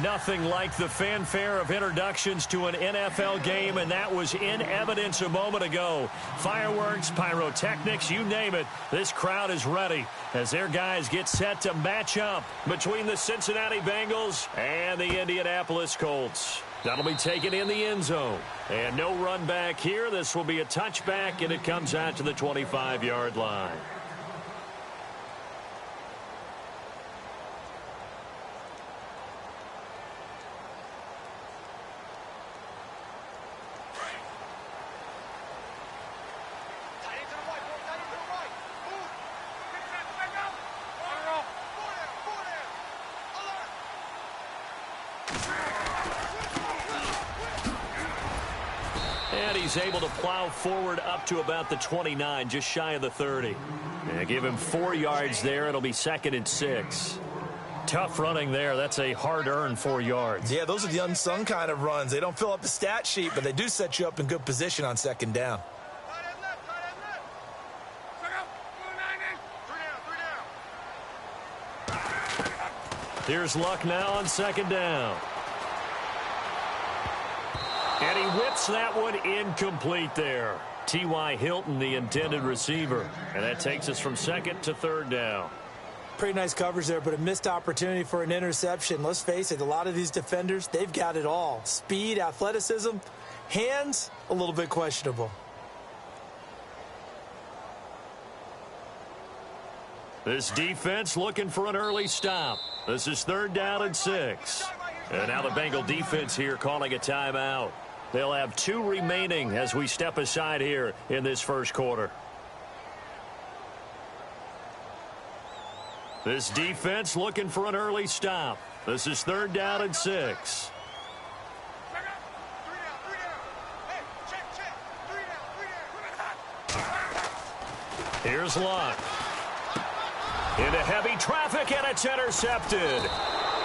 Nothing like the fanfare of introductions to an NFL game, and that was in evidence a moment ago. Fireworks, pyrotechnics, you name it. This crowd is ready as their guys get set to match up between the Cincinnati Bengals and the Indianapolis Colts. That'll be taken in the end zone. And no run back here. This will be a touchback, and it comes out to the 25-yard line. And he's able to plow forward up to about the 29, just shy of the 30. And give him 4 yards there. It'll be 2nd and 6. Tough running there. That's a hard-earned 4 yards. Yeah, those are the unsung kind of runs. They don't fill up the stat sheet, but they do set you up in good position on 2nd down. Here's Luck now on 2nd down. And he whips that one incomplete there. T.Y. Hilton, the intended receiver. And that takes us from 2nd to 3rd down. Pretty nice coverage there, but a missed opportunity for an interception. Let's face it, a lot of these defenders, they've got it all. Speed, athleticism, hands, a little bit questionable. This defense looking for an early stop. This is 3rd down and 6. And now the Bengal defense here calling a timeout. They'll have 2 remaining as we step aside here in this first quarter. This defense looking for an early stop. This is 3rd down and 6. Here's Luck. Into heavy traffic, and it's intercepted.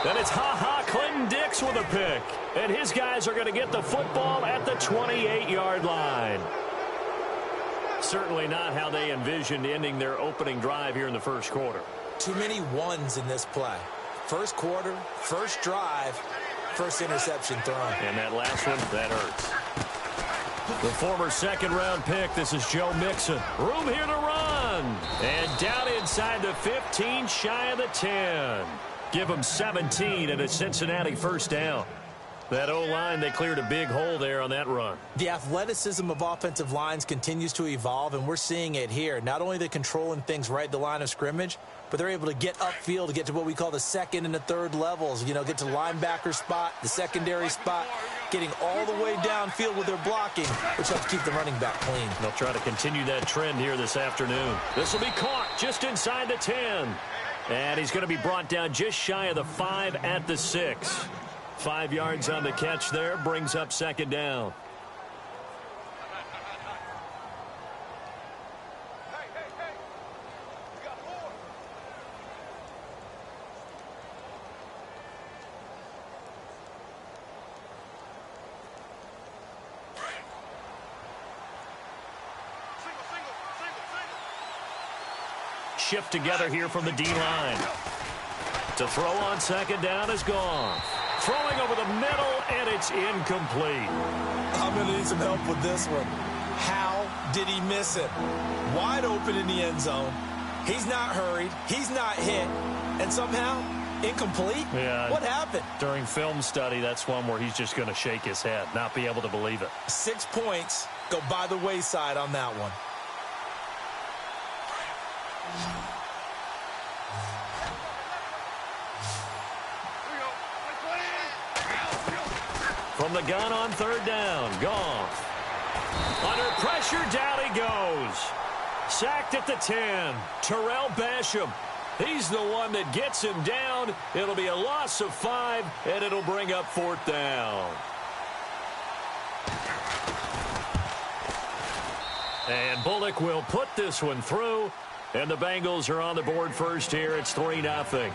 Then it's Clinton Dix with a pick. And his guys are going to get the football at the 28-yard line. Certainly not how they envisioned ending their opening drive here in the first quarter. Too many ones in this play. First quarter, first drive, first interception thrown. And that last one, that hurts. The former second-round pick, this is Joe Mixon. Room here to run. And down inside the 15, shy of the 10. Give them 17 and a Cincinnati first down. That O-line, they cleared a big hole there on that run. The athleticism of offensive lines continues to evolve, and we're seeing it here. Not only the controlling things right at the line of scrimmage, but they're able to get upfield to get to what we call the 2nd and the 3rd levels. You know, get to linebacker spot, the secondary spot, getting all the way downfield with their blocking, which helps keep the running back clean. They'll try to continue that trend here this afternoon. This will be caught just inside the 10. And he's going to be brought down just shy of the 5 at the 6. 5 yards on the catch there, brings up 2nd down. Shift together here from the D-line. To throw on 2nd down is gone. Throwing over the middle, and it's incomplete. I'm going to need some help with this one. How did he miss it? Wide open in the end zone. He's not hurried. He's not hit. And somehow, incomplete? Yeah. What happened? During film study, that's one where he's just going to shake his head, not be able to believe it. 6 points go by the wayside on that one. From the gun on 3rd down, Goff. Under pressure, down he goes. Sacked at the 10. Terrell Basham. He's the one that gets him down. It'll be a loss of 5, and it'll bring up 4th down. And Bullock will put this one through, and the Bengals are on the board first here. It's 3-0.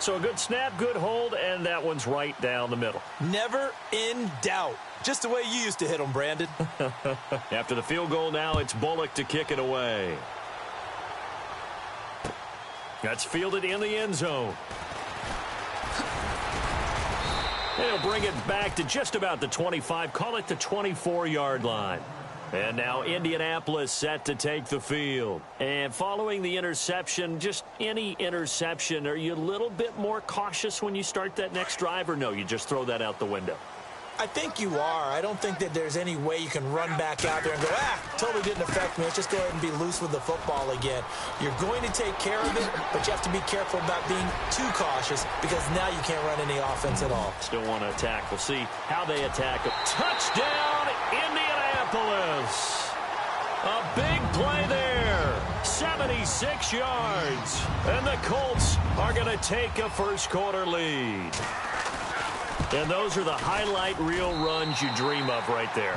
So a good snap, good hold, and that one's right down the middle. Never in doubt. Just the way you used to hit them, Brandon. After the field goal now, it's Bullock to kick it away. That's fielded in the end zone. They'll bring it back to just about the 25, call it the 24-yard line. And now Indianapolis set to take the field. And following the interception, just any interception, are you a little bit more cautious when you start that next drive, or no, you just throw that out the window? I think you are. I don't think that there's any way you can run back out there and go, totally didn't affect me. Let's just go ahead and be loose with the football again. You're going to take care of it, but you have to be careful about being too cautious because now you can't run any offense at all. Still want to attack. We'll see how they attack. Touchdown, Indianapolis. A big play there. 76 yards. And the Colts are going to take a first-quarter lead. And those are the highlight reel runs you dream of right there.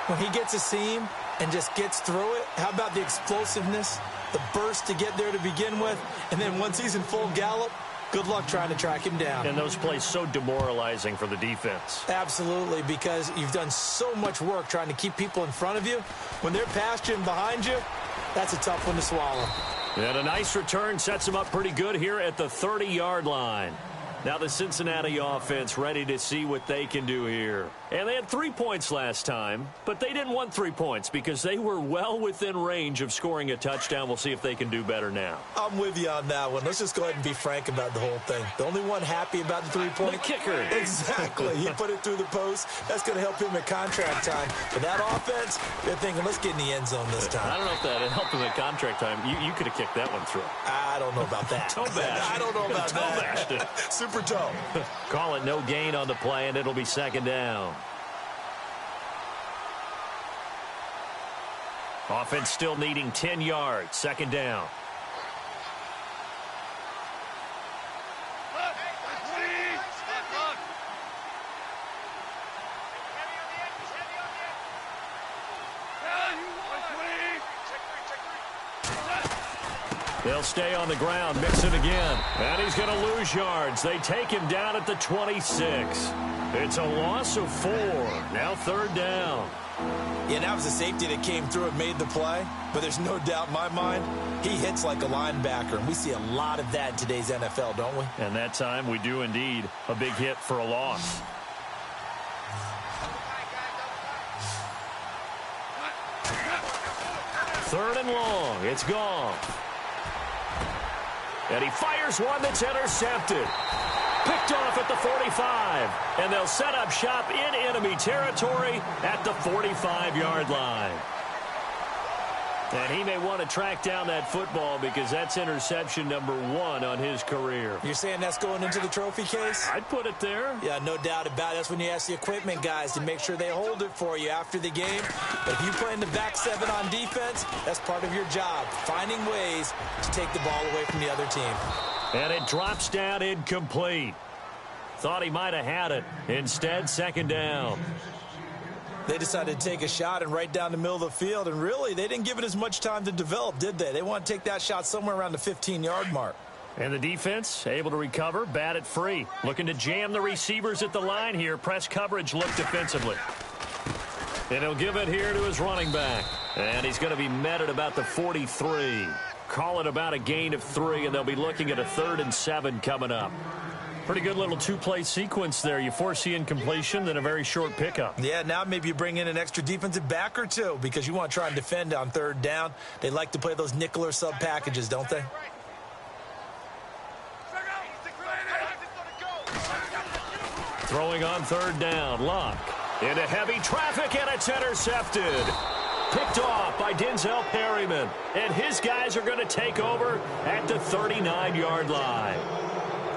When he gets a seam and just gets through it, how about the explosiveness, the burst to get there to begin with, and then once he's in full gallop, good luck trying to track him down. And those plays so demoralizing for the defense. Absolutely, because you've done so much work trying to keep people in front of you. When they're past you and behind you, that's a tough one to swallow. And a nice return sets them up pretty good here at the 30-yard line. Now the Cincinnati offense ready to see what they can do here. And they had 3 points last time, but they didn't want 3 points because they were well within range of scoring a touchdown. We'll see if they can do better now. I'm with you on that one. Let's just go ahead and be frank about the whole thing. The only one happy about the 3-point? The kicker. Exactly. He put it through the post. That's going to help him at contract time. But that offense, they're thinking, let's get in the end zone this time. I don't know if that helped him at contract time. You could have kicked that one through. I don't know about that. Toe bash. I don't know about toe that. Bashed it. Super toe. Call it no gain on the play, and it'll be second down. Offense still needing 10 yards. Second down. They'll stay on the ground, mix it again. And he's going to lose yards. They take him down at the 26. It's a loss of 4. Now third down. Yeah, that was a safety that came through and made the play. But there's no doubt in my mind, he hits like a linebacker. And we see a lot of that in today's NFL, don't we? And that time we do indeed. A big hit for a loss. Third and long. It's gone. And he fires one that's intercepted. Picked off at the 45. And they'll set up shop in enemy territory at the 45-yard line. And he may want to track down that football because that's interception number 1 on his career. You're saying that's going into the trophy case? I'd put it there. Yeah, no doubt about it. That's when you ask the equipment guys to make sure they hold it for you after the game. But if you play in the back 7 on defense, that's part of your job, finding ways to take the ball away from the other team. And it drops down incomplete. Thought he might have had it. Instead, second down. They decided to take a shot and right down the middle of the field, and really, they didn't give it as much time to develop, did they? They want to take that shot somewhere around the 15-yard mark. And the defense able to recover, bat it free. Looking to jam the receivers at the line here. Press coverage look defensively. And he'll give it here to his running back. And he's going to be met at about the 43. Call it about a gain of 3, and they'll be looking at a 3rd and 7 coming up. Pretty good little 2-play sequence there. You force the incompletion, then a very short pickup. Yeah, now maybe you bring in an extra defensive back or two because you want to try and defend on 3rd down. They like to play those nickel or sub packages, don't they? Throwing on 3rd down. Luck into heavy traffic, and it's intercepted. Picked off by Denzel Perryman. And his guys are going to take over at the 39-yard line.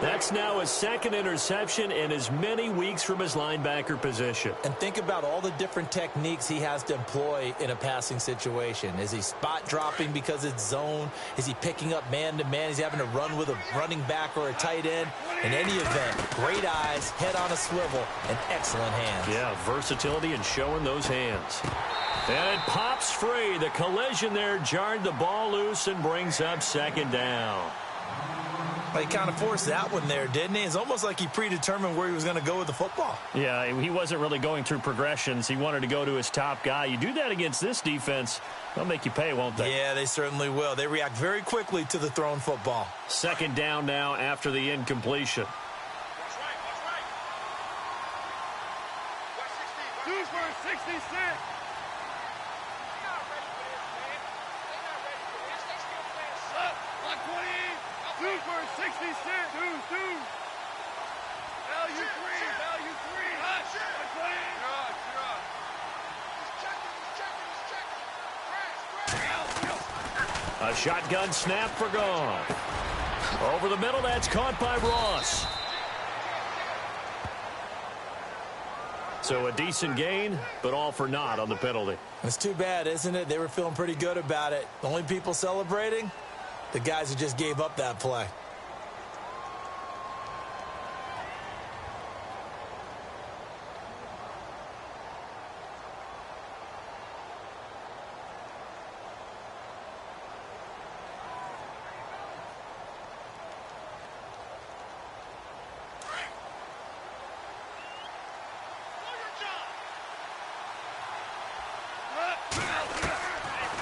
That's now his 2nd interception in as many weeks from his linebacker position. And think about all the different techniques he has to employ in a passing situation. Is he spot dropping because it's zone? Is he picking up man-to-man? Is he having to run with a running back or a tight end? In any event, great eyes, head on a swivel, and excellent hands. Yeah, versatility and showing those hands. And it pops free. The collision there jarred the ball loose and brings up second down. He kind of forced that one there, didn't he? It's almost like he predetermined where he was going to go with the football. Yeah, he wasn't really going through progressions. He wanted to go to his top guy. You do that against this defense, they'll make you pay, won't they? Yeah, they certainly will. They react very quickly to the thrown football. Second down now after the incompletion. 2 for 66. Block 20. 2 for 66. 2. Value 3. Block 20. A shotgun snap for gone. Over the middle, that's caught by Ross. So a decent gain, but all for naught on the penalty. It's too bad, isn't it? They were feeling pretty good about it. The only people celebrating, the guys who just gave up that play.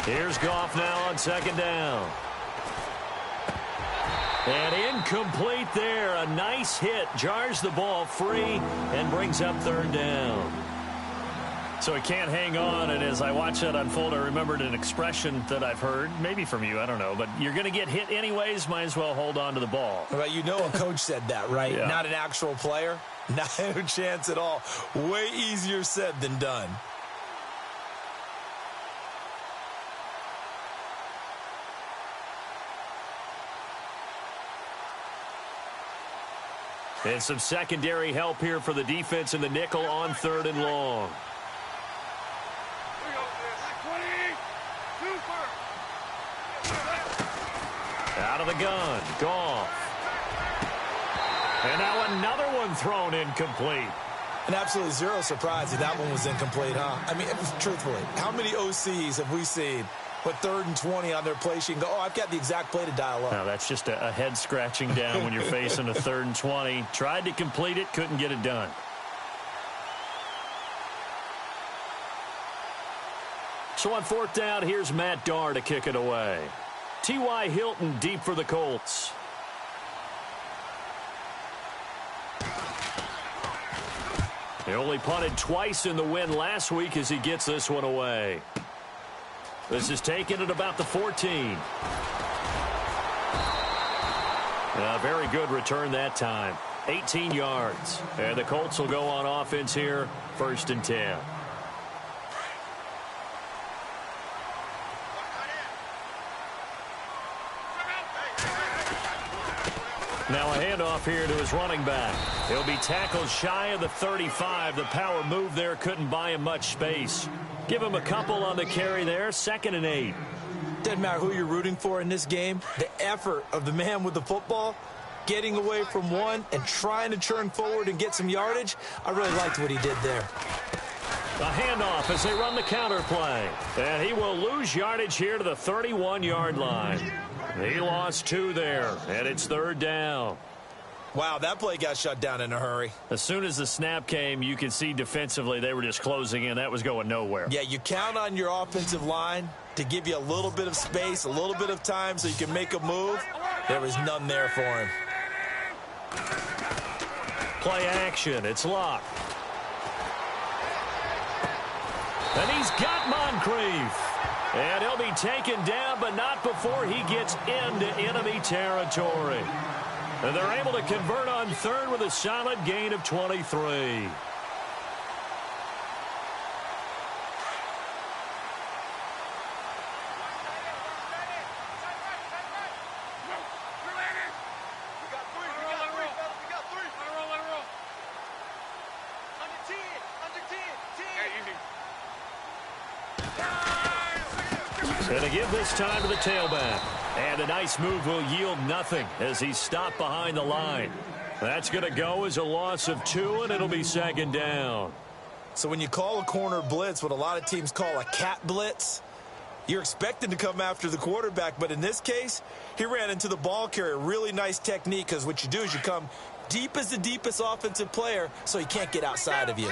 Here's Goff now on second down. And incomplete there. A nice hit. Jars the ball free and brings up third down. So he can't hang on. And as I watch that unfold, I remembered an expression that I've heard, maybe from you, I don't know. But you're going to get hit anyways, might as well hold on to the ball. Well, you know a coach said that, right? Yeah. Not an actual player. Not a chance at all. Way easier said than done. And some secondary help here for the defense in the nickel on third and long. Out of the gun. Goff. And now another one thrown incomplete. And absolutely zero surprise that that one was incomplete, huh? I mean, truthfully, how many OCs have we seen with 3rd and 20 on their play sheet and go, oh, I've got the exact play to dial up? Now, that's just a head scratching down when you're facing a 3rd and 20. Tried to complete it, couldn't get it done. So on 4th down, here's Matt Darr to kick it away. T.Y. Hilton deep for the Colts. He only punted twice in the win last week as he gets this one away. This is taken at about the 14. A very good return that time. 18 yards. And the Colts will go on offense here, 1st and 10. Now a handoff here to his running back. He'll be tackled shy of the 35. The power move there couldn't buy him much space. Give him a couple on the carry there. 2nd and 8. Doesn't matter who you're rooting for in this game. The effort of the man with the football, getting away from one and trying to churn forward and get some yardage, I really liked what he did there. A handoff as they run the counter play. And he will lose yardage here to the 31-yard line. He lost 2 there, and it's 3rd down. Wow, that play got shut down in a hurry. As soon as the snap came, you could see defensively they were just closing in. That was going nowhere. Yeah, you count on your offensive line to give you a little bit of space, a little bit of time so you can make a move. There was none there for him. Play action. It's locked. And he's got Moncrief. And he'll be taken down, but not before he gets into enemy territory. And they're able to convert on 3rd with a solid gain of 23. And to give this time to the tailback. And a nice move will yield nothing as he's stopped behind the line. That's going to go as a loss of 2, and it'll be 2nd down. So when you call a corner blitz, what a lot of teams call a cat blitz, you're expected to come after the quarterback. But in this case, he ran into the ball carrier. Really nice technique, because what you do is you come deep as the deepest offensive player so he can't get outside of you.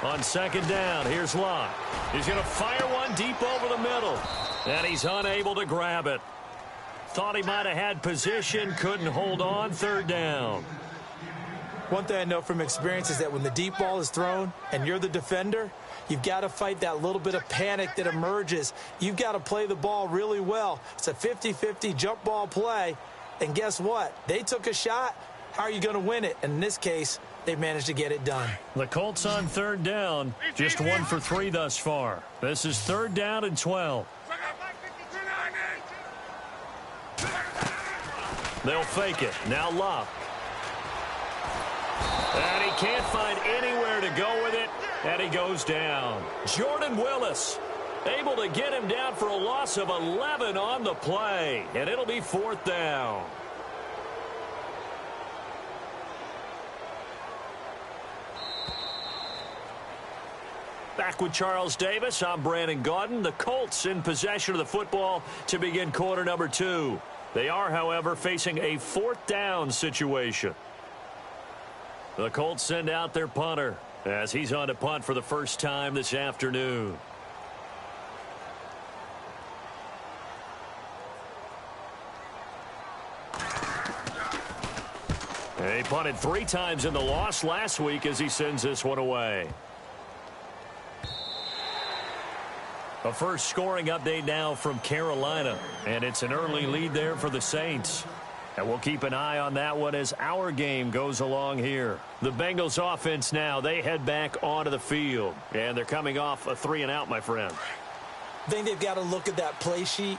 On 2nd down, here's Locke. He's going to fire one deep over the middle. And he's unable to grab it. Thought he might have had position, couldn't hold on, third down. One thing I know from experience is that when the deep ball is thrown and you're the defender, you've got to fight that little bit of panic that emerges. You've got to play the ball really well. It's a 50-50 jump ball play. And guess what? They took a shot. How are you going to win it? And in this case, they managed to get it done. The Colts on third down, just 1 for 3 thus far. This is third down and 12. They'll fake it. Now Love. And he can't find anywhere to go with it, and he goes down. Jordan Willis able to get him down for a loss of 11 on the play, and it'll be fourth down. Back with Charles Davis, I'm Brandon Gaudin. The Colts in possession of the football to begin quarter number 2. They are, however, facing a fourth down situation. The Colts send out their punter as he's on to punt for the first time this afternoon. He punted 3 times in the loss last week as he sends this one away. A first scoring update now from Carolina, and it's an early lead there for the Saints. And we'll keep an eye on that one as our game goes along here. The Bengals offense now, they head back onto the field, and they're coming off a 3-and-out, my friend. I think they've got to look at that play sheet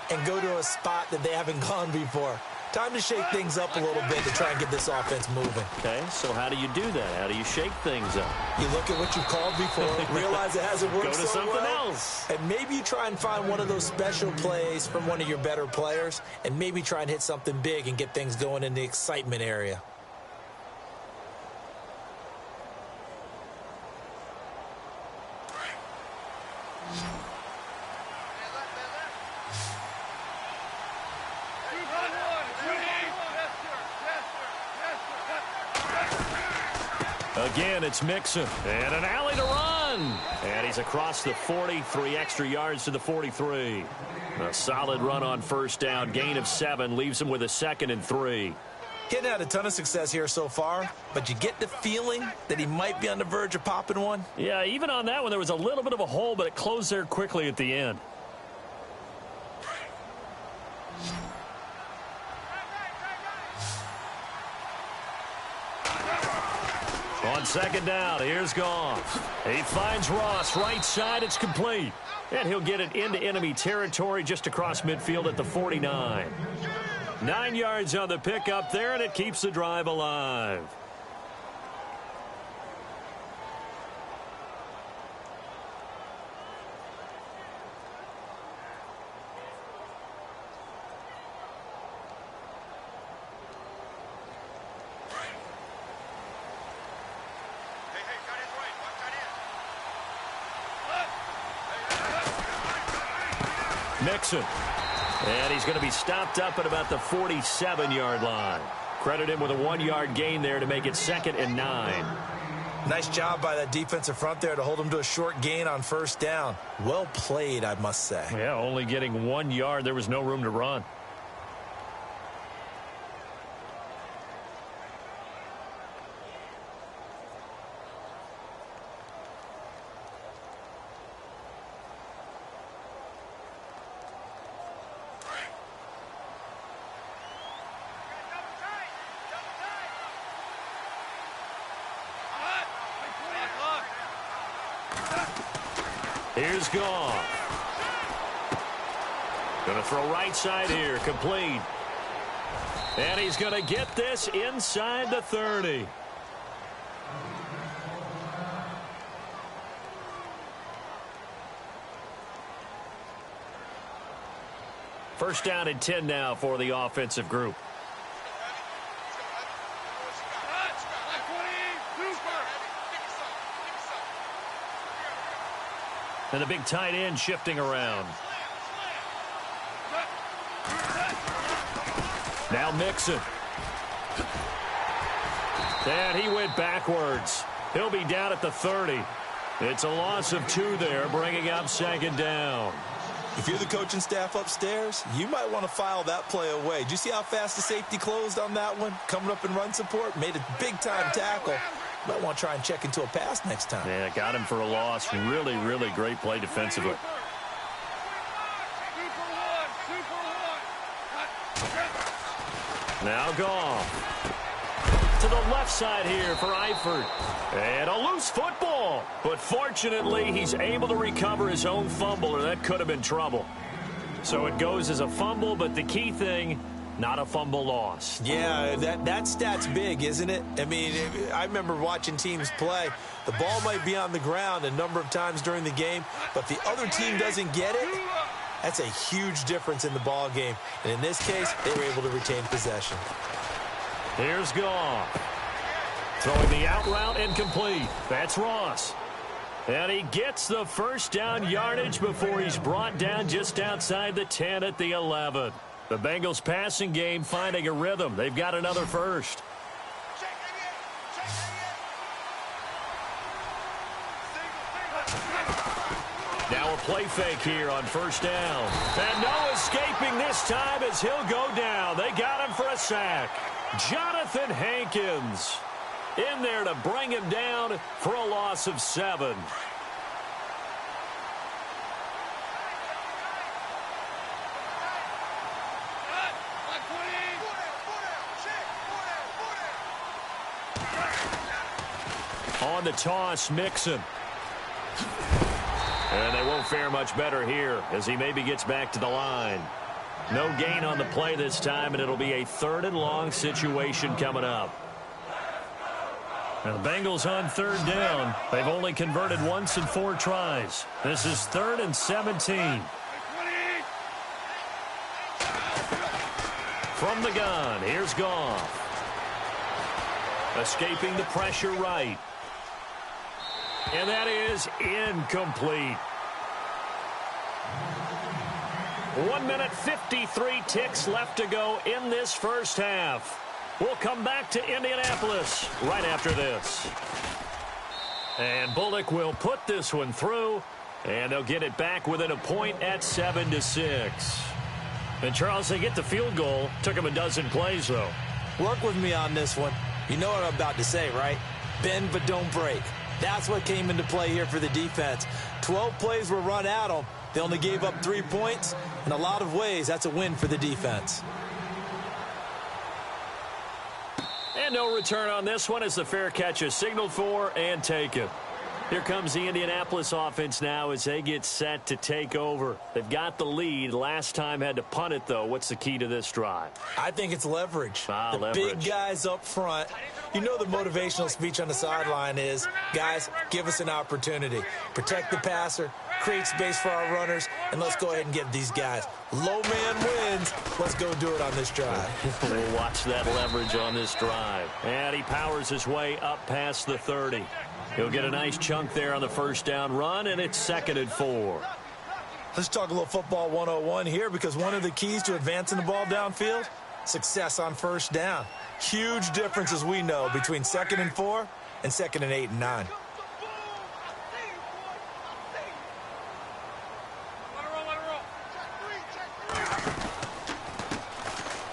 and go to a spot that they haven't gone before. Time to shake things up a little bit to try and get this offense moving. Okay, so how do you do that? How do you shake things up? You look at what you called before, realize it hasn't worked Go to so something well, else. and maybe you try and find one of those special plays from one of your better players, and maybe try and hit something big and get things going in the excitement area. Again, it's Mixon, and an alley to run. And he's across the 40, 3 extra yards to the 43. A solid run on first down, gain of 7, leaves him with a 2nd and 3. He hadn't had a ton of success here so far, but you get the feeling that he might be on the verge of popping one. Yeah, even on that one, there was a little bit of a hole, but it closed there quickly at the end. On second down, here's Goff. He finds Ross, right side, it's complete. And he'll get it into enemy territory just across midfield at the 49. 9 yards on the pickup there, and it keeps the drive alive. Mixon. And he's going to be stopped up at about the 47-yard line. Credit him with a 1-yard gain there to make it 2nd and 9. Nice job by that defensive front there to hold him to a short gain on first down. Well played, I must say. Yeah, only getting 1 yard. There was no room to run. Here's Goff. Going to throw right side here, complete. And he's going to get this inside the 30. First down and 10 now for the offensive group. And the big tight end shifting around. Now Mixon. And he went backwards. He'll be down at the 30. It's a loss of 2 there, bringing up second down. If you're the coaching staff upstairs, you might want to file that play away. Did you see how fast the safety closed on that one? Coming up in run support, made a big-time tackle. Might want to try and check into a pass next time. Yeah, got him for a loss. Really, really great play defensively. Now Goff. To the left side here for Eifert. And a loose football. But fortunately, he's able to recover his own fumble, or that could have been trouble. So it goes as a fumble, but the key thing, not a fumble loss. Yeah, that stat's big, isn't it? I mean, I remember watching teams play. The ball might be on the ground a number of times during the game, but the other team doesn't get it. That's a huge difference in the ball game. And in this case, they were able to retain possession. Here's Goff. Throwing the out route incomplete. That's Ross. And he gets the first down yardage before he's brought down just outside the 10 at the 11. The Bengals passing game finding a rhythm. They've got another first. Now a play fake here on first down. And no escaping this time as he'll go down. They got him for a sack. Jonathan Hankins in there to bring him down for a loss of 7. On the toss, Mixon. And they won't fare much better here as he maybe gets back to the line. No gain on the play this time, and it'll be a 3rd and long situation coming up. Now the Bengals on 3rd down. They've only converted once in 4 tries. This is 3rd and 17. From the gun, here's Goff. Escaping the pressure right. And that is incomplete. 1 minute 53 ticks left to go in this first half. We'll come back to Indianapolis right after this. And Bullock will put this one through, and they'll get it back within a point at 7-6. And Charles, they get the field goal. Took them a dozen plays, though. Work with me on this one. You know what I'm about to say, right? Bend but don't break. That's what came into play here for the defense. 12 plays were run at them. They only gave up 3 points. In a lot of ways, that's a win for the defense. And no return on this one as the fair catch is signaled for and taken. Here comes the Indianapolis offense now as they get set to take over. They've got the lead. Last time had to punt it, though. What's the key to this drive? I think it's leverage. The leverage. Big guys up front. You know the motivational speech on the sideline is, guys, give us an opportunity. Protect the passer, create space for our runners, and let's go ahead and give these guys. Low man wins. Let's go do it on this drive. We'll watch that leverage on this drive. And he powers his way up past the 30. He'll get a nice chunk there on the first down run, and it's 2nd and 4. Let's talk a little football 101 here, because one of the keys to advancing the ball downfield, success on first down. Huge difference, as we know, between 2nd and 4 and 2nd and 8 and 9.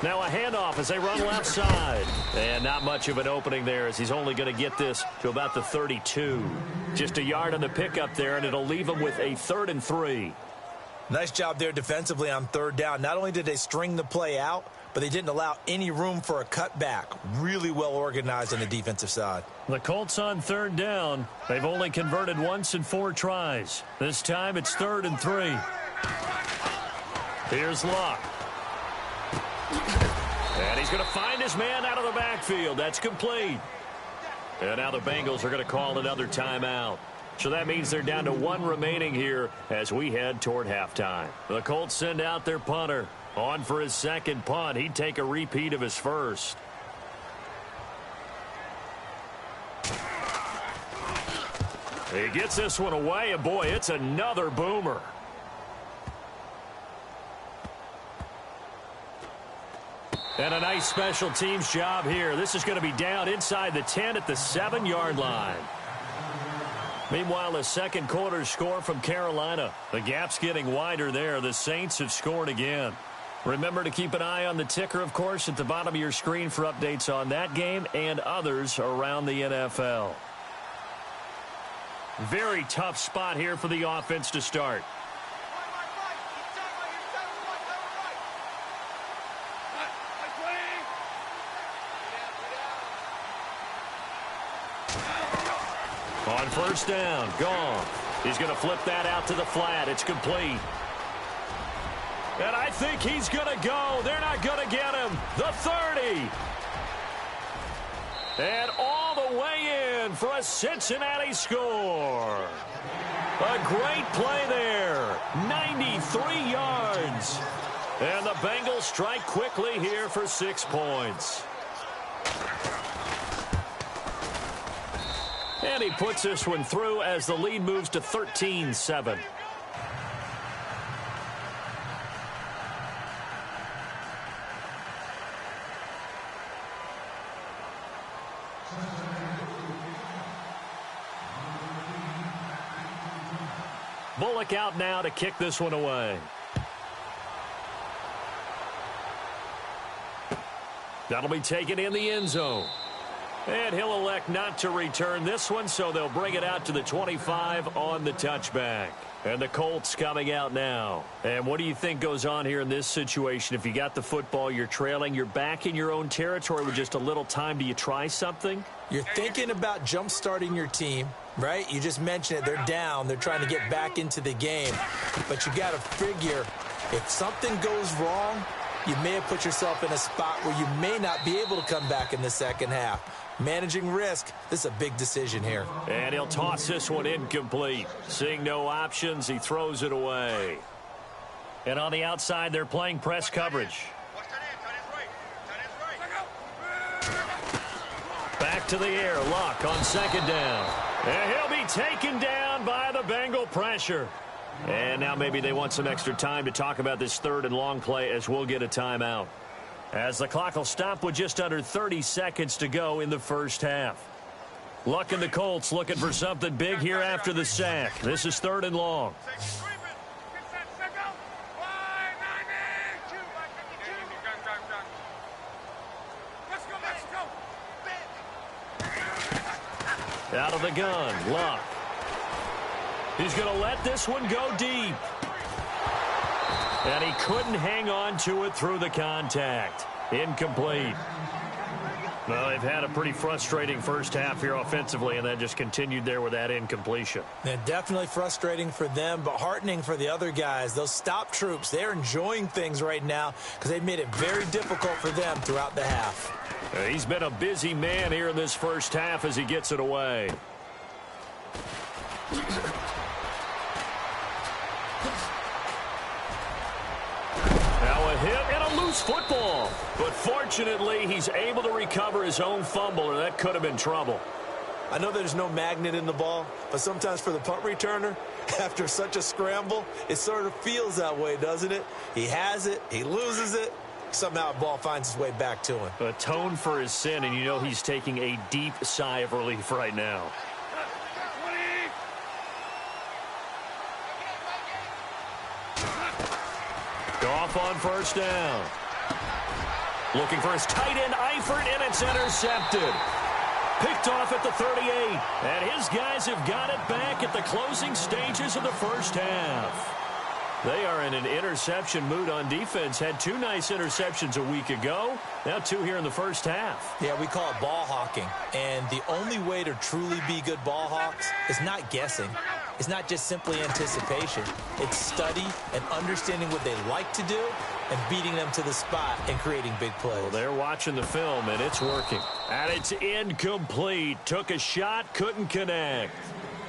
Now a handoff as they run left side. And not much of an opening there as he's only going to get this to about the 32. Just a yard on the pickup there, and it'll leave him with a 3rd and 3. Nice job there defensively on 3rd down. Not only did they string the play out, but they didn't allow any room for a cutback. Really well organized on the defensive side. The Colts on 3rd down. They've only converted once in 4 tries. This time it's 3rd and 3. Here's Luck. And he's going to find his man out of the backfield. That's complete. And now the Bengals are going to call another timeout. So that means they're down to 1 remaining here as we head toward halftime. The Colts send out their punter. On for his 2nd punt. He'd take a repeat of his first. He gets this one away, and boy, it's another boomer. And a nice special teams job here. This is going to be down inside the 10 at the 7-yard line. Meanwhile, the second quarter score from Carolina. The gap's getting wider there. The Saints have scored again. Remember to keep an eye on the ticker, of course, at the bottom of your screen for updates on that game and others around the NFL. Very tough spot here for the offense to start. On first down, gone. He's going to flip that out to the flat. It's complete. And I think he's going to go. They're not going to get him. The 30. And all the way in for a Cincinnati score. A great play there. 93 yards. And the Bengals strike quickly here for 6 points. And he puts this one through as the lead moves to 13-7. Bullock out now to kick this one away. That'll be taken in the end zone. And he'll elect not to return this one, so they'll bring it out to the 25 on the touchback. And the Colts coming out now. And what do you think goes on here in this situation? If you got the football, you're trailing, you're back in your own territory with just a little time. Do you try something? You're thinking about jump-starting your team, right? You just mentioned it. They're down. They're trying to get back into the game. But you got to figure, if something goes wrong, you may have put yourself in a spot where you may not be able to come back in the second half. Managing risk, this is a big decision here. And he'll toss this one incomplete. Seeing no options, he throws it away. And on the outside, they're playing press coverage. Back to the air, Luck on second down. And he'll be taken down by the Bengal pressure. And now maybe they want some extra time to talk about this third and long play as we'll get a timeout. As the clock will stop with just under 30 seconds to go in the first half. Luck and the Colts looking for something big here after the sack. This is third and long. Out of the gun, Luck. He's going to let this one go deep. And he couldn't hang on to it through the contact. Incomplete. Well, they've had a pretty frustrating first half here offensively, and that just continued there with that incompletion. And definitely frustrating for them, but heartening for the other guys. Those stop troops, they're enjoying things right now because they've made it very difficult for them throughout the half. He's been a busy man here in this first half as he gets it away. Hit and a loose football. But fortunately, he's able to recover his own fumble, or that could have been trouble. I know there's no magnet in the ball, but sometimes for the punt returner, after such a scramble, it sort of feels that way, doesn't it? He has it, he loses it, somehow the ball finds its way back to him. Atone for his sin, and you know he's taking a deep sigh of relief right now. Goff on first down. Looking for his tight end, Eifert, and it's intercepted. Picked off at the 38. And his guys have got it back at the closing stages of the first half. They are in an interception mood on defense. Had 2 nice interceptions a week ago. Now 2 here in the first half. Yeah, we call it ball hawking. And the only way to truly be good ball hawks is not guessing. It's not just simply anticipation. It's study and understanding what they like to do and beating them to the spot and creating big plays. Well, they're watching the film, and it's working. And it's incomplete. Took a shot, couldn't connect.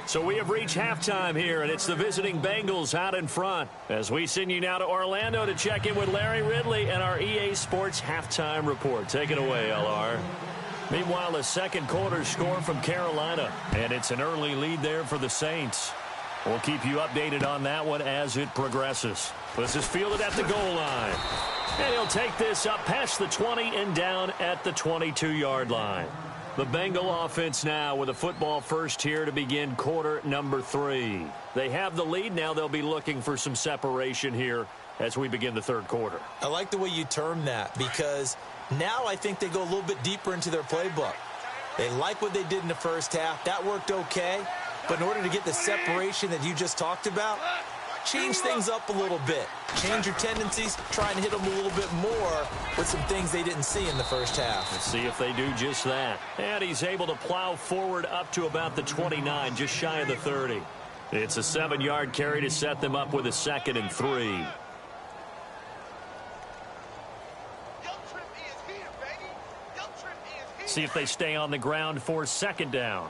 So we have reached halftime here, and it's the visiting Bengals out in front. As we send you now to Orlando to check in with Larry Ridley and our EA Sports Halftime Report. Take it away, LR. Meanwhile, the second quarter score from Carolina, and it's an early lead there for the Saints. We'll keep you updated on that one as it progresses. This is fielded at the goal line. And he'll take this up past the 20 and down at the 22-yard line. The Bengal offense now with a football first here to begin quarter number 3. They have the lead. Now they'll be looking for some separation here as we begin the third quarter. I like the way you term that because now I think they go a little bit deeper into their playbook. They like what they did in the first half. That worked okay. But in order to get the separation that you just talked about, change things up a little bit. Change your tendencies, try and hit them a little bit more with some things they didn't see in the first half. Let's see if they do just that. And he's able to plow forward up to about the 29, just shy of the 30. It's a 7-yard carry to set them up with a 2nd and 3. See if they stay on the ground for 2nd down.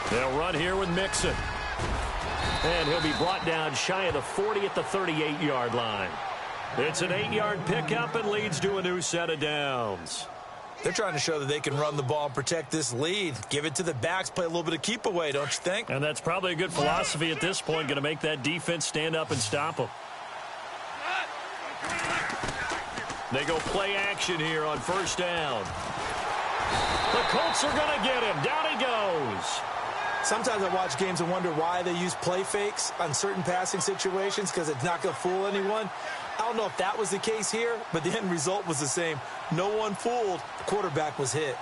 They'll run here with Mixon. And he'll be brought down shy of the 40 at the 38-yard line. It's an 8-yard pickup and leads to a new set of downs. They're trying to show that they can run the ball and protect this lead. Give it to the backs, play a little bit of keep away, don't you think? And that's probably a good philosophy at this point, going to make that defense stand up and stop them. They go play action here on 1st down. The Colts are going to get him. Down he goes. Sometimes I watch games and wonder why they use play fakes on certain passing situations because it's not going to fool anyone. I don't know if that was the case here, but the end result was the same. No one fooled. The quarterback was hit.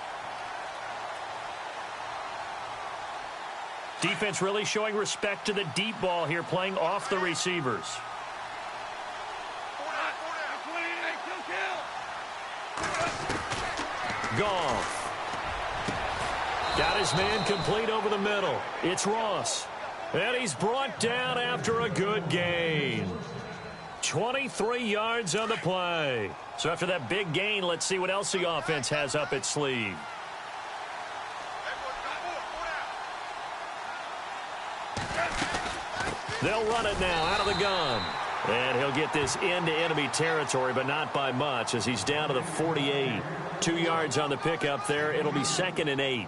Defense really showing respect to the deep ball here, playing off the receivers. Goff. Got his man complete over the middle. It's Ross. And he's brought down after a good gain. 23 yards on the play. So after that big gain, let's see what else the offense has up its sleeve. They'll run it now out of the gun. And he'll get this into enemy territory, but not by much as he's down to the 48. 2 yards on the pickup there. It'll be 2nd and 8.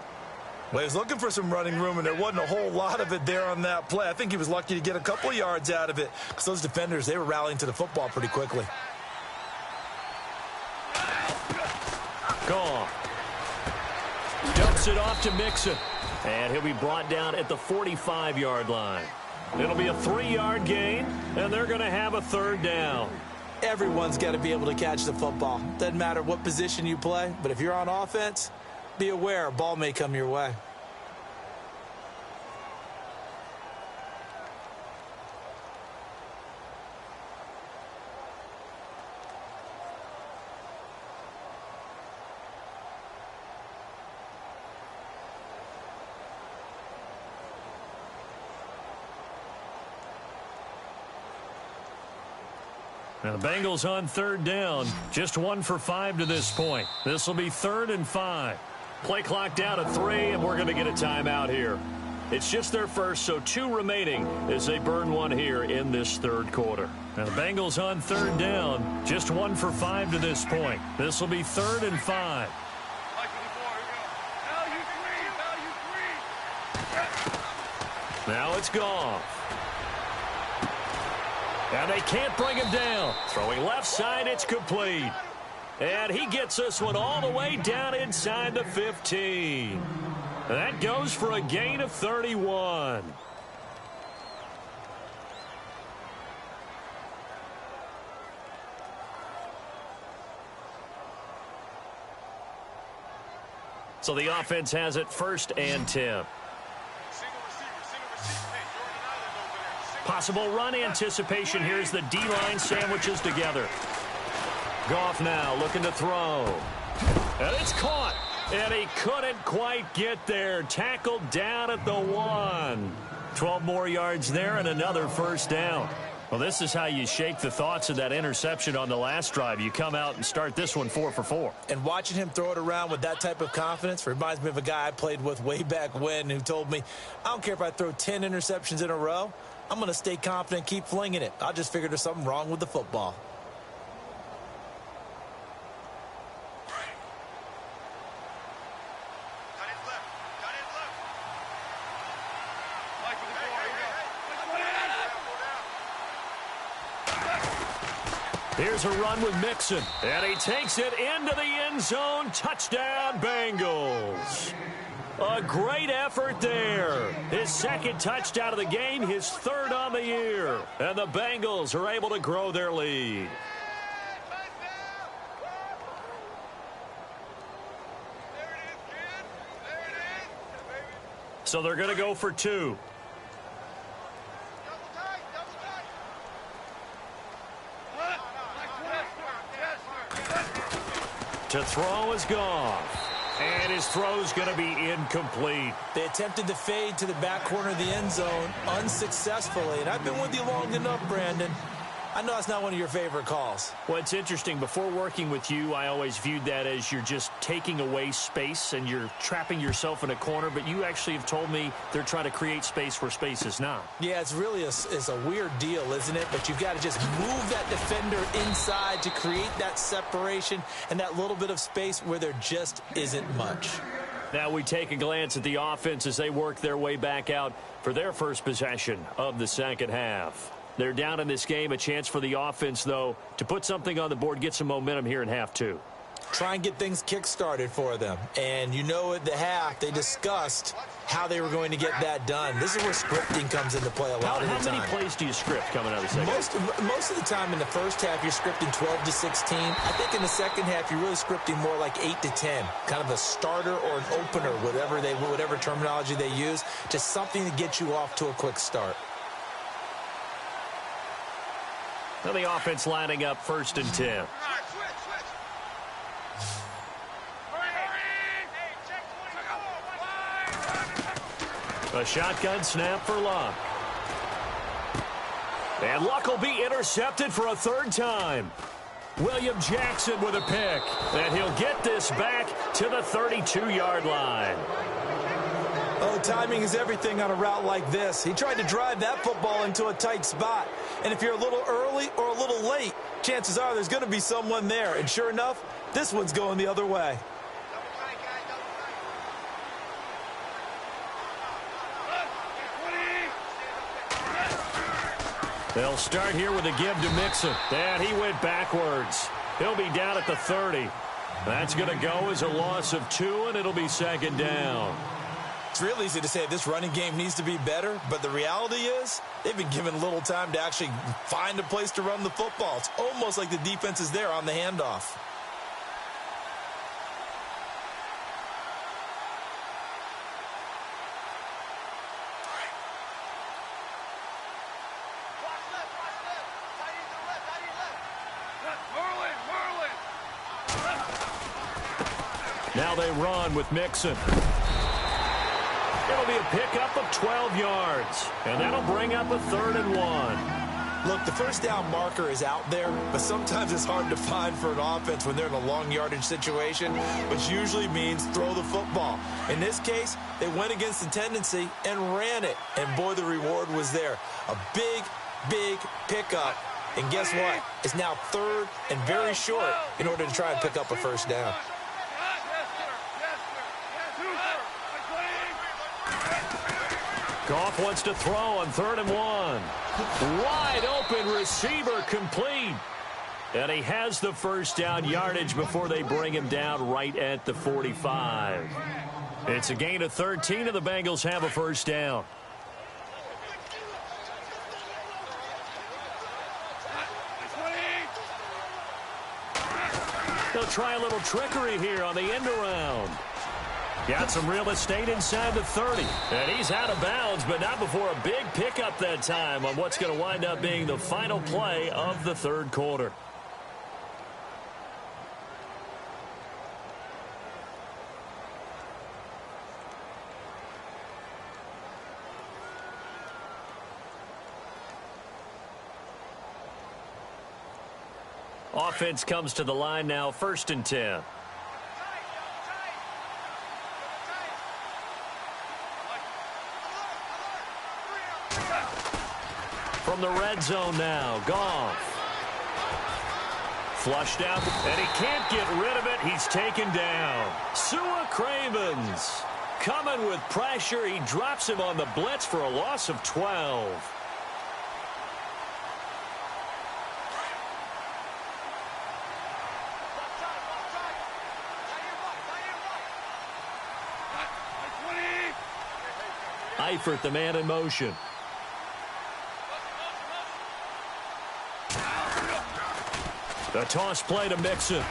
Well, he was looking for some running room, and there wasn't a whole lot of it there on that play. I think he was lucky to get a couple of yards out of it because those defenders, they were rallying to the football pretty quickly. Goff dumps it off to Mixon, and he'll be brought down at the 45-yard line. It'll be a 3-yard gain, and they're going to have a 3rd down. Everyone's got to be able to catch the football. Doesn't matter what position you play, but if you're on offense, be aware a ball may come your way. Now the Bengals on 3rd down. Just 1 for 5 to this point. This will be 3rd and 5. Play clock down to 3, and we're going to get a timeout here. It's just their first, so 2 remaining as they burn 1 here in this 3rd quarter. Now the Bengals on 3rd down. Just 1 for 5 to this point. This will be 3rd and 5. Now it's Goff. And they can't bring him down. Throwing left side, it's complete. And he gets this one all the way down inside the 15. That goes for a gain of 31. So the offense has it 1st and 10. Possible run anticipation. Here's the D-line sandwiches together. Goff now looking to throw. And it's caught. And he couldn't quite get there. Tackled down at the 1. 12 more yards there and another 1st down. Well, this is how you shake the thoughts of that interception on the last drive. You come out and start this one 4 for 4. And watching him throw it around with that type of confidence reminds me of a guy I played with way back when who told me, I don't care if I throw 10 interceptions in a row. I'm going to stay confident, keep flinging it. I just figured there's something wrong with the football. Here's a run with Mixon, and he takes it into the end zone. Touchdown, Bengals. A great effort there. His second touchdown of the game, his third on the year. And the Bengals are able to grow their lead. So they're going to go for two. To throw is gone. And his throw's going to be incomplete. They attempted to fade to the back corner of the end zone unsuccessfully. And I've been with you long enough, Brandon. I know that's not one of your favorite calls. Well, it's interesting. Before working with you, I always viewed that as you're just taking away space and you're trapping yourself in a corner. But you actually have told me they're trying to create space where space is not. Yeah, it's really a weird deal, isn't it? But you've got to just move that defender inside to create that separation and that little bit of space where there just isn't much. Now we take a glance at the offense as they work their way back out for their first possession of the second half. They're down in this game. A chance for the offense, though, to put something on the board, get some momentum here in half two. Try and get things kick-started for them. And you know at the half, they discussed how they were going to get that done. This is where scripting comes into play a lot of the time. How many plays do you script coming out of the second half? Most of the time in the first half, you're scripting 12 to 16. I think in the second half, you're really scripting more like 8 to 10. Kind of a starter or an opener, whatever terminology they use. Just something to get you off to a quick start. Now the offense lining up 1st and 10. A shotgun snap for Luck. And Luck will be intercepted for a third time. William Jackson with a pick. And he'll get this back to the 32-yard line. Oh, timing is everything on a route like this. He tried to drive that football into a tight spot. And if you're a little early or a little late, chances are there's going to be someone there. And sure enough, this one's going the other way. They'll start here with a give to Mixon. And he went backwards. He'll be down at the 30. That's going to go as a loss of 2, and it'll be second down. It's real easy to say this running game needs to be better, but the reality is they've been given little time to actually find a place to run the football. It's almost like the defense is there on the handoff. Now they run with Mixon. It'll be a pickup of 12 yards, and that'll bring up a 3rd and 1. Look, the first down marker is out there, but sometimes it's hard to find for an offense when they're in a long yardage situation, which usually means throw the football. In this case, they went against the tendency and ran it, and boy, the reward was there. A big, big pickup, and guess what? It's now 3rd and very short in order to try and pick up a first down. Goff wants to throw on 3rd and 1. Wide open receiver complete. And he has the first down yardage before they bring him down right at the 45. It's a gain of 13, and the Bengals have a first down. They'll try a little trickery here on the end around. Got some real estate inside the 30. And he's out of bounds, but not before a big pickup that time on what's going to wind up being the final play of the 3rd quarter. Offense comes to the line now, 1st and 10. From the red zone now, Goff. Flushed out, and he can't get rid of it. He's taken down. Sua Cravens coming with pressure. He drops him on the blitz for a loss of 12. Eifert, the man in motion. The toss play to Mixon.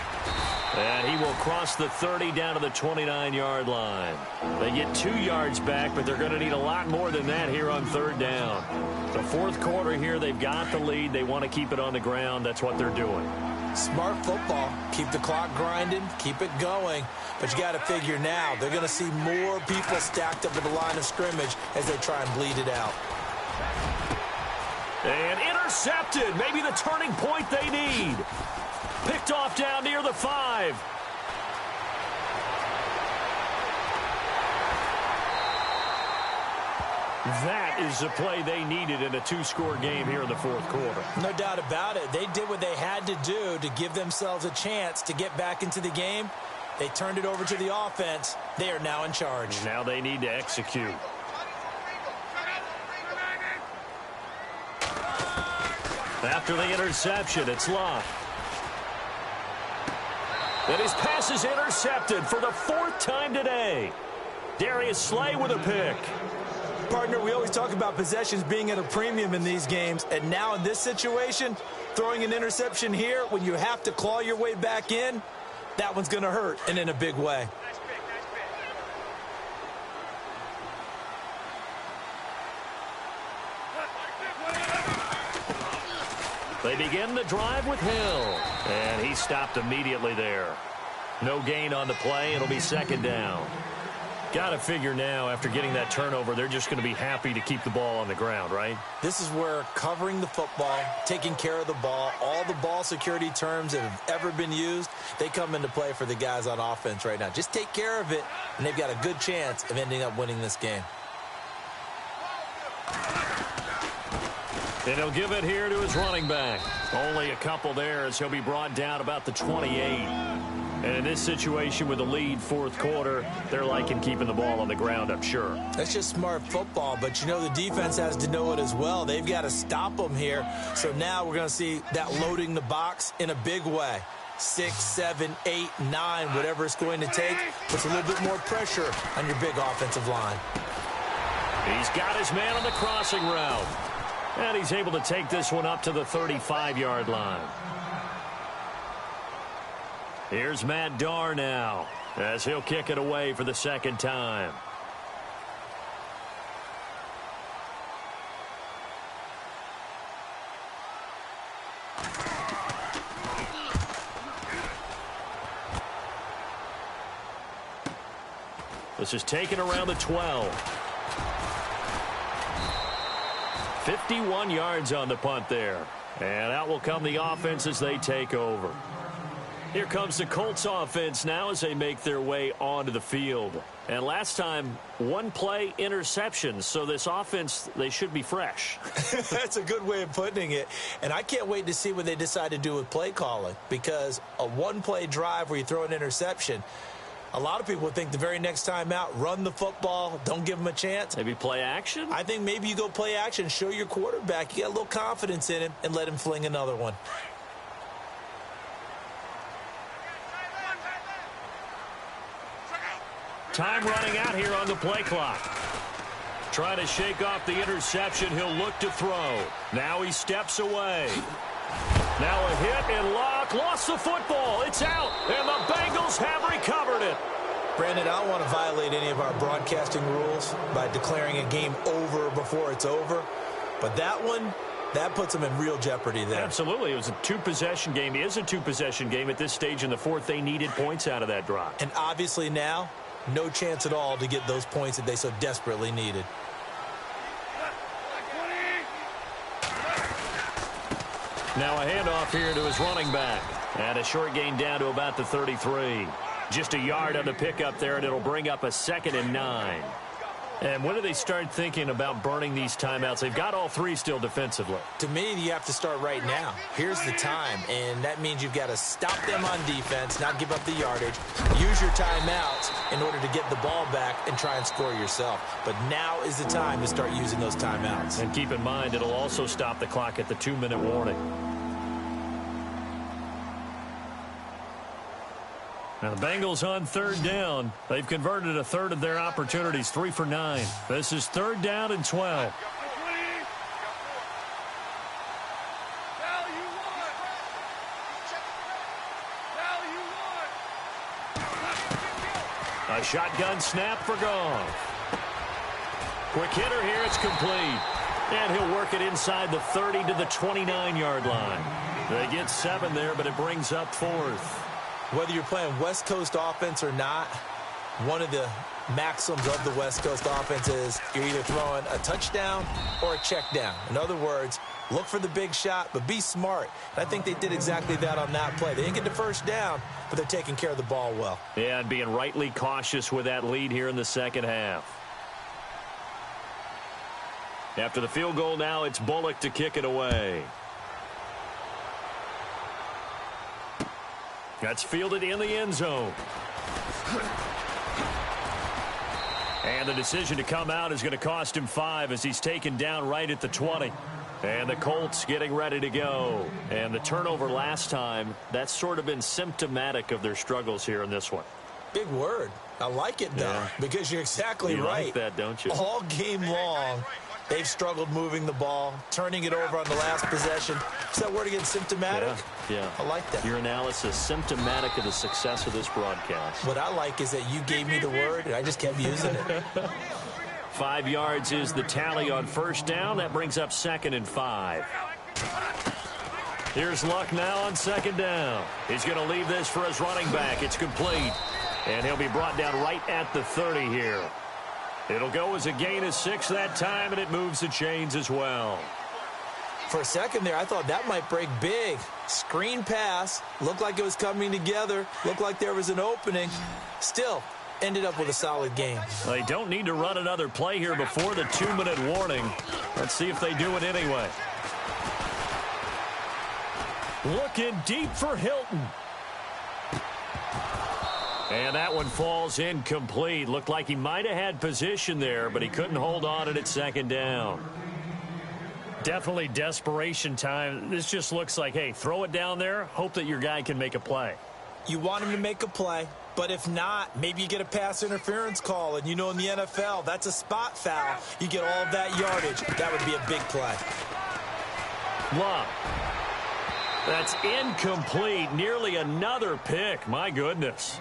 And he will cross the 30 down to the 29-yard line. They get 2 yards back, but they're going to need a lot more than that here on third down. The fourth quarter here, they've got the lead. They want to keep it on the ground. That's what they're doing. Smart football. Keep the clock grinding. Keep it going. But you got to figure now, they're going to see more people stacked up at the line of scrimmage as they try and bleed it out. And intercepted. Maybe the turning point they need. Picked off down near the 5. That is the play they needed in a 2-score game here in the fourth quarter. No doubt about it. They did what they had to do to give themselves a chance to get back into the game. They turned it over to the offense. They are now in charge. Now they need to execute. After the interception, it's Locke. And his pass is intercepted for the 4th time today. Darius Slay with a pick. Partner, we always talk about possessions being at a premium in these games, and now in this situation, throwing an interception here when you have to claw your way back in, that one's going to hurt, and in a big way. They begin the drive with Hill, and he stopped immediately there. No gain on the play. It'll be second down. Got to figure now, after getting that turnover, they're just going to be happy to keep the ball on the ground, right? This is where covering the football, taking care of the ball, all the ball security terms that have ever been used, they come into play for the guys on offense right now. Just take care of it, and they've got a good chance of ending up winning this game. And he'll give it here to his running back. Only a couple there as he'll be brought down about the 28. And in this situation with the lead fourth quarter, they're liking keeping the ball on the ground, I'm sure. That's just smart football, but you know the defense has to know it as well. They've got to stop them here. So now we're going to see that loading the box in a big way. 6, 7, 8, 9, whatever it's going to take, puts a little bit more pressure on your big offensive line. He's got his man on the crossing route. And he's able to take this one up to the 35-yard line. Here's Matt Darr now as he'll kick it away for the second time. This is taken around the 12. 51 yards on the punt there. And out will come the offense as they take over. Here comes the Colts offense now as they make their way onto the field. And last time, one play interception. So this offense, they should be fresh. That's a good way of putting it. And I can't wait to see what they decide to do with play calling. Because a one-play drive where you throw an interception, a lot of people would think the very next time out, run the football, don't give them a chance. Maybe play action? I think maybe you go play action, show your quarterback you got a little confidence in him, and let him fling another one. Time running out here on the play clock. Trying to shake off the interception. He'll look to throw. Now he steps away. Now a hit and Locke lost the football. It's out, and the Bengals have recovered it. Brandon, I don't want to violate any of our broadcasting rules by declaring a game over before it's over. But that one, that puts them in real jeopardy there. Absolutely. It was a two-possession game. It is a two-possession game at this stage in the fourth. They needed points out of that drop. And obviously now, no chance at all to get those points that they so desperately needed. Now a handoff here to his running back. And a short gain down to about the 33. Just a yard on the pickup there, and it'll bring up a 2nd and 9. And when do they start thinking about burning these timeouts? They've got all three still defensively. To me, you have to start right now. Here's the time, and that means you've got to stop them on defense, not give up the yardage, use your timeouts in order to get the ball back and try and score yourself. But now is the time to start using those timeouts. And keep in mind, it'll also stop the clock at the 2-minute warning. Now the Bengals on third down. They've converted a third of their opportunities, 3 for 9. This is third down and 12. A shotgun snap for Goff. Quick hitter here, it's complete. And he'll work it inside the 30 to the 29-yard line. They get 7 there, but it brings up 4th. Whether you're playing West Coast offense or not, one of the maxims of the West Coast offense is you're either throwing a touchdown or a check down. In other words, look for the big shot, but be smart. And I think they did exactly that on that play. They didn't get the first down, but they're taking care of the ball well. Yeah, and being rightly cautious with that lead here in the second half. After the field goal now, it's Bullock to kick it away. That's fielded in the end zone. And the decision to come out is going to cost him 5 as he's taken down right at the 20. And the Colts getting ready to go. And the turnover last time, that's sort of been symptomatic of their struggles here in this one. Big word. I like it, though, because you're exactly right. You like that, don't you? All game long, they've struggled moving the ball, turning it over on the last possession. Is that word again, symptomatic? Yeah. I like that. Your analysis, symptomatic of the success of this broadcast. What I like is that you gave me the word, and I just kept using it. 5 yards is the tally on first down. That brings up 2nd and 5. Here's Luck now on 2nd down. He's going to leave this for his running back. It's complete. And he'll be brought down right at the 30 here. It'll go as a gain of 6 that time, and it moves the chains as well. For a second there, I thought that might break big. Screen pass. Looked like it was coming together. Looked like there was an opening. Still, ended up with a solid game. They don't need to run another play here before the 2-minute warning. Let's see if they do it anyway. Looking deep for Hilton. And that one falls incomplete. Looked like he might have had position there, but he couldn't hold on it at 2nd down. Definitely desperation time. This just looks like, hey, throw it down there, hope that your guy can make a play. You want him to make a play, but if not, maybe you get a pass interference call, and you know in the NFL, that's a spot foul. You get all of that yardage. That would be a big play. Luck. That's incomplete. Nearly another pick. My goodness.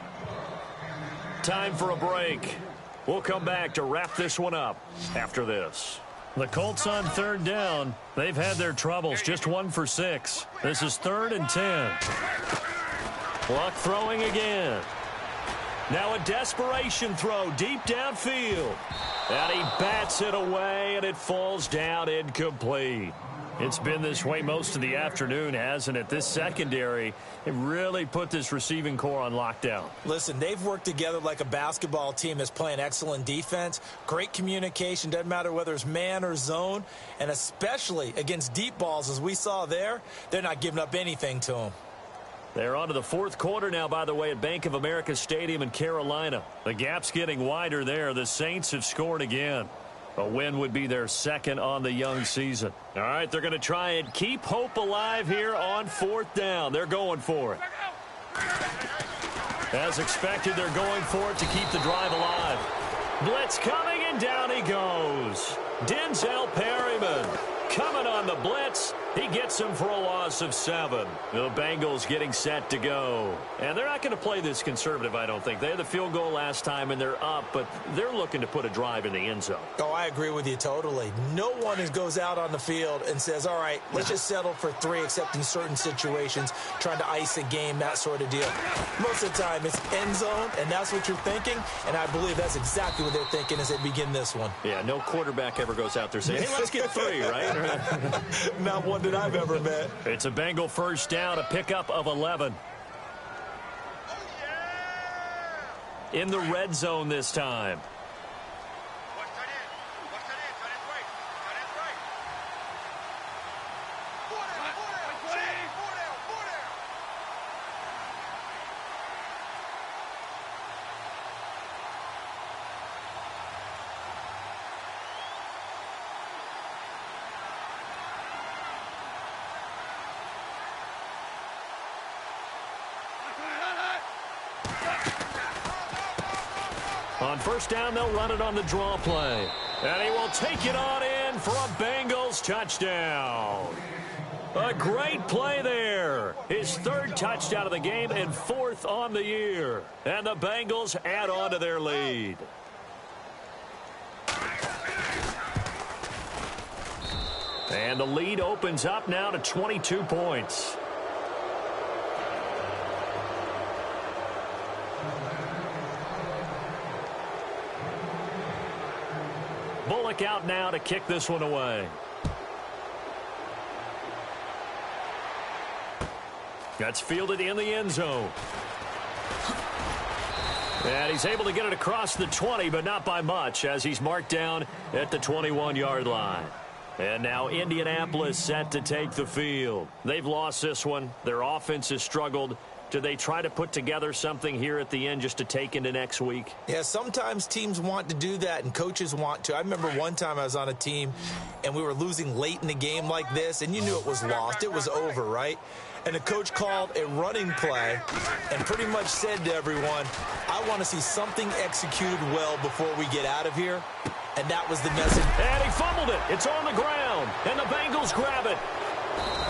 Time for a break. We'll come back to wrap this one up after this. The Colts on 3rd down. They've had their troubles. Just 1 for 6. This is 3rd and 10. Luck throwing again. Now a desperation throw deep downfield. And he bats it away, and it falls down incomplete. It's been this way most of the afternoon, hasn't it? This secondary, it really put this receiving core on lockdown. Listen, they've worked together like a basketball team that's playing excellent defense. Great communication, doesn't matter whether it's man or zone. And especially against deep balls, as we saw there, they're not giving up anything to them. They're on to the 4th quarter now, by the way, at Bank of America Stadium in Carolina. The gap's getting wider there. The Saints have scored again. A win would be their 2nd on the young season. All right, they're going to try and keep hope alive here on 4th down. They're going for it. As expected, they're going for it to keep the drive alive. Blitz coming, and down he goes. Denzel Perryman coming on the blitz. He gets him for a loss of 7. The Bengals getting set to go. And they're not going to play this conservative, I don't think. They had the field goal last time, and they're up, but they're looking to put a drive in the end zone. Oh, I agree with you totally. No one goes out on the field and says, all right, let's just settle for 3, except in certain situations, trying to ice a game, that sort of deal. Most of the time, it's end zone, and that's what you're thinking, and I believe that's exactly what they're thinking as they begin this one. Yeah, no quarterback ever goes out there saying, hey, let's get 3, right? Not one that I've ever met. It's a Bengal first down, a pickup of 11. In the red zone this time. On first down, they'll run it on the draw play. And he will take it on in for a Bengals touchdown. A great play there. His third touchdown of the game and fourth on the year. And the Bengals add on to their lead. And the lead opens up now to 22 points. Bullock out now to kick this one away. That's fielded in the end zone. And he's able to get it across the 20, but not by much, as he's marked down at the 21-yard line. And now Indianapolis set to take the field. They've lost this one. Their offense has struggled. Do they try to put together something here at the end just to take into next week? Yeah, sometimes teams want to do that and coaches want to. I remember one time I was on a team and we were losing late in the game like this, and you knew it was lost. It was over, right? And the coach called a running play and pretty much said to everyone, I want to see something executed well before we get out of here. And that was the message. And he fumbled it. It's on the ground. And the Bengals grab it.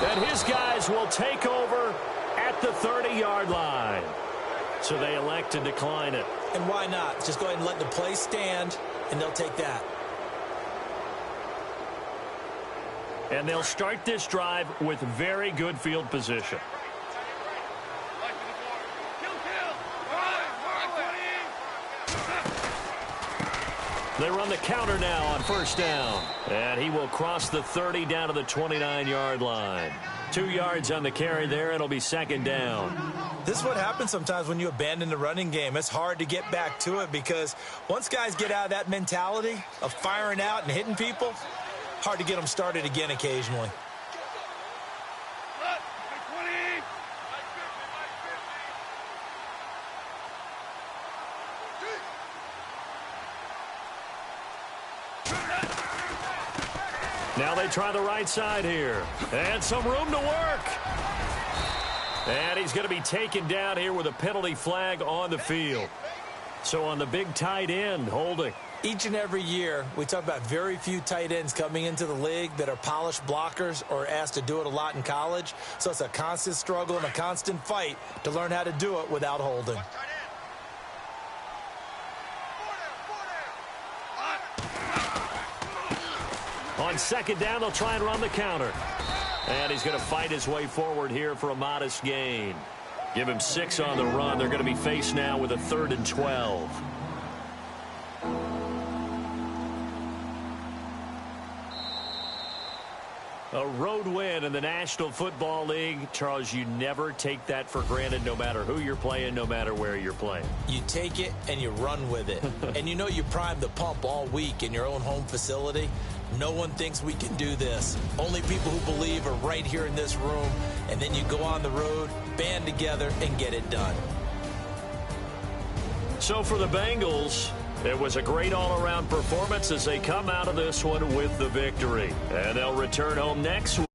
And his guys will take over at the 30-yard line. So they elect to decline it. And why not? Just go ahead and let the play stand, and they'll take that. And they'll start this drive with very good field position. They run the counter now on first down. And he will cross the 30 down to the 29-yard line. 2 yards on the carry there. It'll be second down. This is what happens sometimes when you abandon the running game. It's hard to get back to it because once guys get out of that mentality of firing out and hitting people, hard to get them started again occasionally. Now they try the right side here. And some room to work. And he's going to be taken down here with a penalty flag on the field. So on the big tight end, holding. Each and every year, we talk about very few tight ends coming into the league that are polished blockers or asked to do it a lot in college. So it's a constant struggle and a constant fight to learn how to do it without holding. On second down, they'll try and run the counter. And he's going to fight his way forward here for a modest gain. Give him 6 on the run. They're going to be faced now with a 3rd and 12. A road win in the National Football League. Charles, you never take that for granted no matter who you're playing, no matter where you're playing. You take it and you run with it. And you know you primed the pump all week in your own home facility. No one thinks we can do this. Only people who believe are right here in this room. And then you go on the road, band together, and get it done. So for the Bengals, it was a great all-around performance as they come out of this one with the victory. And they'll return home next week.